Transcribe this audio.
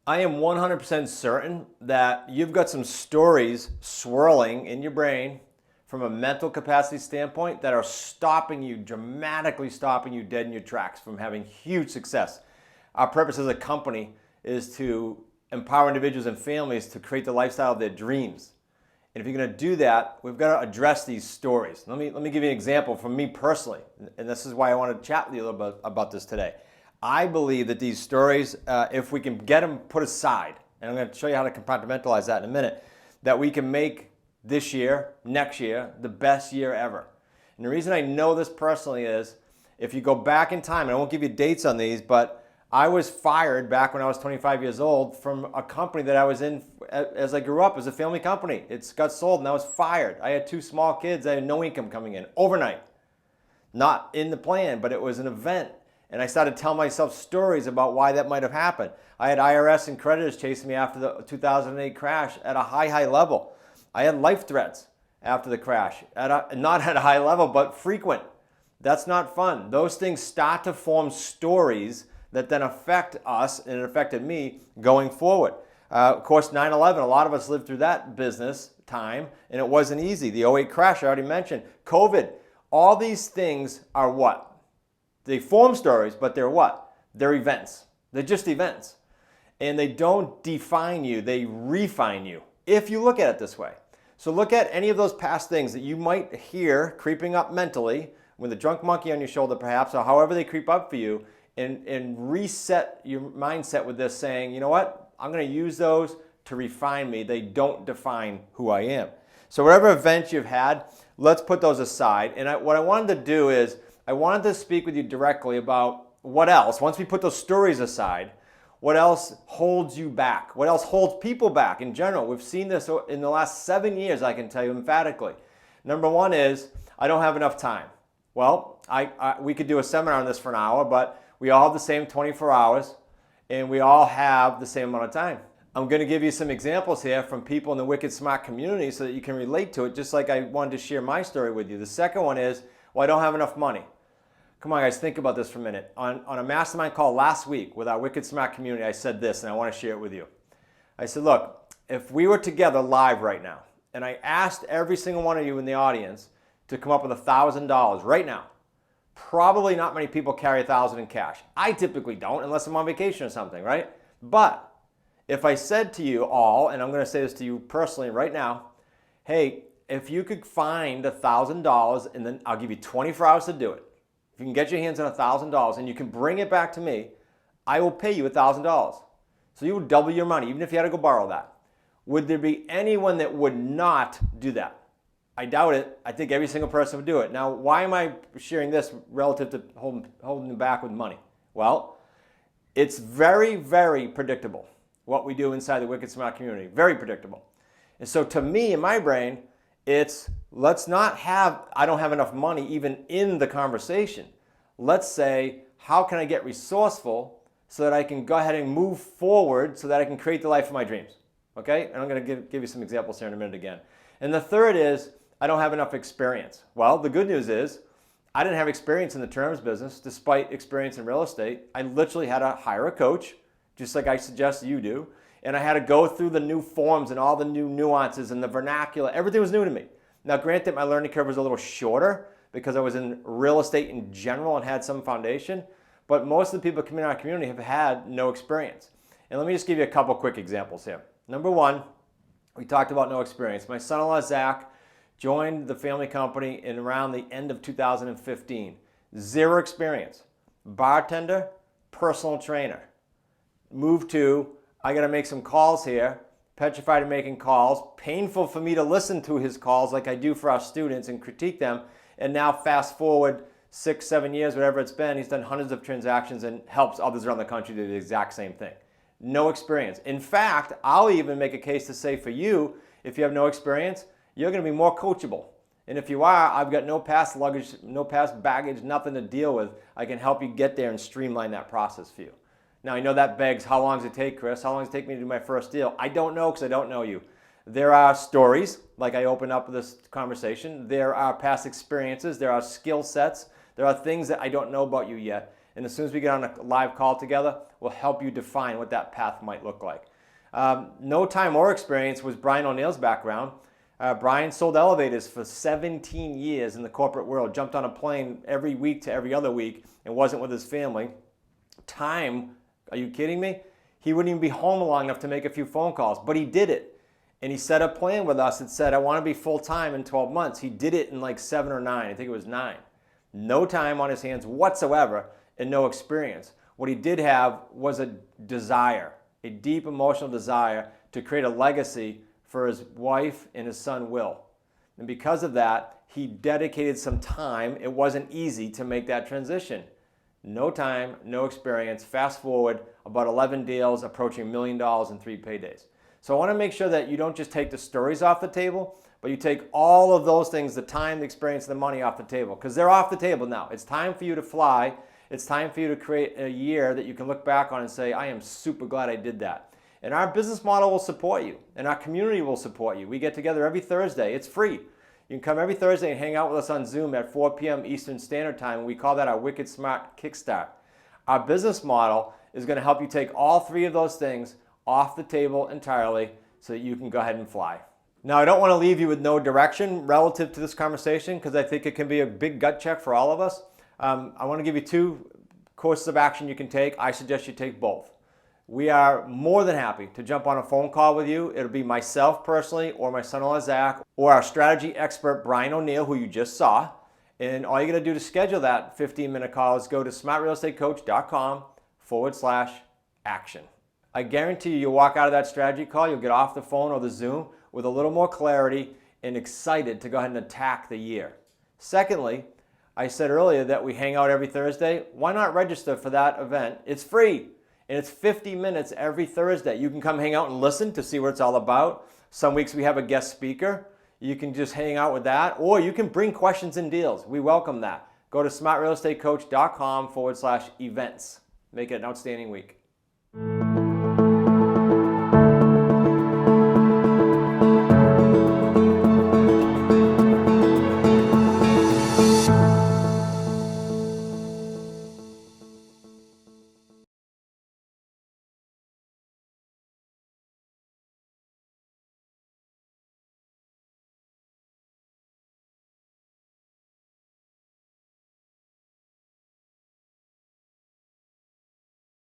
I am 100% certain that you've got some stories swirling in your brain from a mental capacity standpoint that are stopping you, dramatically stopping you dead in your tracks from having huge success. Our purpose as a company is to empower individuals and families to create the lifestyle of their dreams. And if you're going to do that, we've got to address these stories. Let me give you an example from me personally, and this is why I want to chat with you a little bit about this today. I believe that these stories, if we can get them put aside, and I'm going to show you how to compartmentalize that in a minute, that we can make this year, next year, the best year ever. And the reason I know this personally is, if you go back in time, and I won't give you dates on these, but I was fired back when I was 25 years old from a company that I was in as I grew up, as a family company. It got sold and I was fired. I had 2 small kids. I had no income coming in overnight. Not in the plan, but it was an event. And I started telling myself stories about why that might have happened. I had IRS and creditors chasing me after the 2008 crash at a high level. I had life threats after the crash, not at a high level, but frequent. That's not fun. Those things start to form stories that then affect us, and it affected me going forward. Of course, 9/11, a lot of us lived through that business time, and it wasn't easy. The '08 crash, I already mentioned. COVID. All these things are what? They form stories, but they're what? They're events. They're just events. And they don't define you, they refine you, if you look at it this way. So look at any of those past things that you might hear creeping up mentally, with a drunk monkey on your shoulder perhaps, or however they creep up for you, and reset your mindset with this, saying, you know what? I'm going to use those to refine me. They don't define who I am. So whatever events you've had, let's put those aside. And what I wanted to do is, I wanted to speak with you directly about what else, once we put those stories aside, what else holds you back? What else holds people back in general? We've seen this in the last 7 years, I can tell you emphatically. Number one is, I don't have enough time. Well, we could do a seminar on this for an hour, but we all have the same 24 hours, and we all have the same amount of time. I'm going to give you some examples here from people in the Wicked Smart community so that you can relate to it, just like I wanted to share my story with you. The second one is, well, I don't have enough money. Come on, guys, think about this for a minute. On a mastermind call last week with our Wicked Smart community, I said this, and I want to share it with you. I said, look, if we were together live right now, and I asked every single one of you in the audience to come up with $1,000 right now, probably not many people carry $1,000 in cash. I typically don't, unless I'm on vacation or something, right? But if I said to you all, and I'm going to say this to you personally right now, hey, if you could find $1,000, and then I'll give you 24 hours to do it. If you can get your hands on $1,000 and you can bring it back to me, I will pay you $1,000. So you would double your money, even if you had to go borrow that. Would there be anyone that would not do that? I doubt it. I think every single person would do it. Now, why am I sharing this relative to holding them back with money? Well, it's very, very predictable what we do inside the Wicked Smart community. Very predictable. And so to me, in my brain, it's let's not have, I don't have enough money even in the conversation. Let's say, how can I get resourceful so that I can go ahead and move forward so that I can create the life of my dreams? Okay? And I'm going to give you some examples here in a minute again. And the third is, I don't have enough experience. Well, the good news is, I didn't have experience in the terms business despite experience in real estate. I literally had to hire a coach, just like I suggest you do. And I had to go through the new forms and all the new nuances and the vernacular. Everything was new to me. Now, granted, my learning curve was a little shorter because I was in real estate in general and had some foundation. But most of the people coming in our community have had no experience. And let me just give you a couple quick examples here. Number one, we talked about no experience. My son-in-law, Zach, joined the family company in around the end of 2015. Zero experience. Bartender, personal trainer. Moved to, I got to make some calls here. Petrified of making calls. Painful for me to listen to his calls like I do for our students and critique them. And now fast forward 6, 7 years, whatever it's been, he's done hundreds of transactions and helps others around the country do the exact same thing. No experience. In fact, I'll even make a case to say for you, if you have no experience, you're going to be more coachable. And if you are, I've got no past luggage, no past baggage, nothing to deal with. I can help you get there and streamline that process for you. Now, I know that begs, how long does it take, Chris? How long does it take me to do my first deal? I don't know because I don't know you. There are stories, like I opened up with this conversation. There are past experiences. There are skill sets. There are things that I don't know about you yet. And as soon as we get on a live call together, we'll help you define what that path might look like. No time or experience was Brian O'Neill's background. Brian sold elevators for 17 years in the corporate world, jumped on a plane every week to every other week and wasn't with his family. Time, are you kidding me? He wouldn't even be home long enough to make a few phone calls, but he did it. And he set a plan with us that said, I want to be full-time in 12 months. He did it in like 7 or 9. I think it was 9. No time on his hands whatsoever and no experience. What he did have was a desire, a deep emotional desire to create a legacy for his wife and his son, Will. And because of that, he dedicated some time. It wasn't easy to make that transition. No time, no experience. Fast forward, about 11 deals, approaching $1 million in 3 paydays. So I want to make sure that you don't just take the stories off the table, but you take all of those things, the time, the experience, the money off the table, because they're off the table now. It's time for you to fly. It's time for you to create a year that you can look back on and say, I am super glad I did that. And our business model will support you, and our community will support you. We get together every Thursday. It's free. You can come every Thursday and hang out with us on Zoom at 4 p.m. Eastern Standard Time. We call that our Wicked Smart Kickstart. Our business model is going to help you take all 3 of those things off the table entirely so that you can go ahead and fly. Now, I don't want to leave you with no direction relative to this conversation because I think it can be a big gut check for all of us. I want to give you 2 courses of action you can take. I suggest you take both. We are more than happy to jump on a phone call with you. It'll be myself personally or my son-in-law Zach or our strategy expert Brian O'Neill, who you just saw. And all you got to do to schedule that 15-minute call is go to smartrealestatecoach.com/action. I guarantee you'll walk out of that strategy call, you'll get off the phone or the Zoom with a little more clarity and excited to go ahead and attack the year. Secondly, I said earlier that we hang out every Thursday. Why not register for that event? It's free. And it's 50 minutes every Thursday. You can come hang out and listen to see what it's all about. Some weeks we have a guest speaker. You can just hang out with that, or you can bring questions and deals. We welcome that. Go to smartrealestatecoach.com/events. Make it an outstanding week.